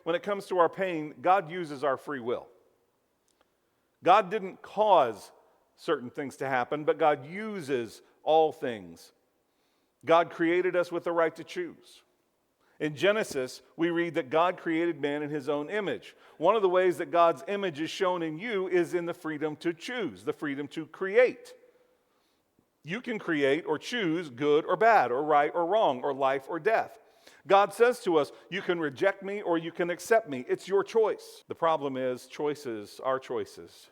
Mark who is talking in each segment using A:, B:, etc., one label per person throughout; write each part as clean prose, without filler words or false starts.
A: when it comes to our pain, God uses our free will. God didn't cause certain things to happen, but God uses all things. God created us with the right to choose. In Genesis, we read that God created man in his own image. One of the ways that God's image is shown in you is in the freedom to choose, the freedom to create. You can create or choose good or bad, or right or wrong, or life or death. God says to us, you can reject me or you can accept me. It's your choice. The problem is our choices,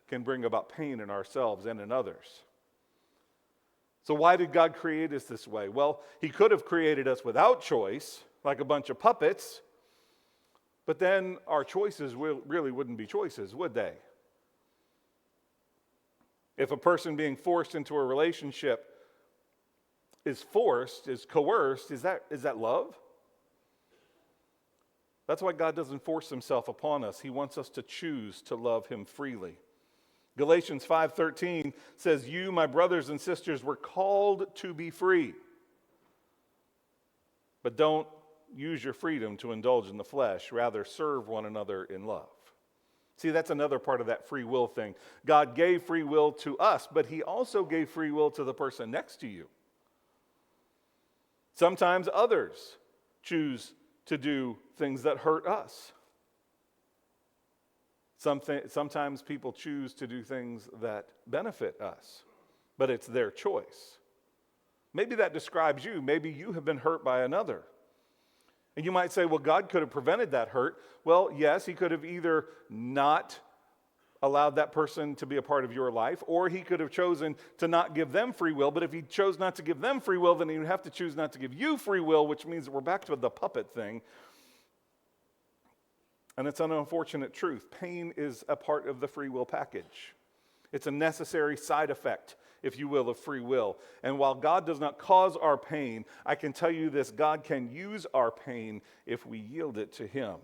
A: can bring about pain in ourselves and in others. So why did God create us this way? Well, he could have created us without choice, like a bunch of puppets, but then our choices really wouldn't be choices, would they? If a person being forced into a relationship is coerced, is that love? That's why God doesn't force himself upon us. He wants us to choose to love him freely. Galatians 5:13 says, you, my brothers and sisters, were called to be free. But don't use your freedom to indulge in the flesh. Rather, serve one another in love. See, that's another part of that free will thing. God gave free will to us, but he also gave free will to the person next to you. Sometimes others choose to do things that hurt us. Sometimes people choose to do things that benefit us, but it's their choice. Maybe that describes you. Maybe you have been hurt by another. And you might say, well, God could have prevented that hurt. Well, yes, he could have either not allowed that person to be a part of your life, or he could have chosen to not give them free will. But if he chose not to give them free will, then he would have to choose not to give you free will, which means that we're back to the puppet thing. And it's an unfortunate truth. Pain is a part of the free will package. It's a necessary side effect, if you will, of free will. And while God does not cause our pain, I can tell you this, God can use our pain if we yield it to him.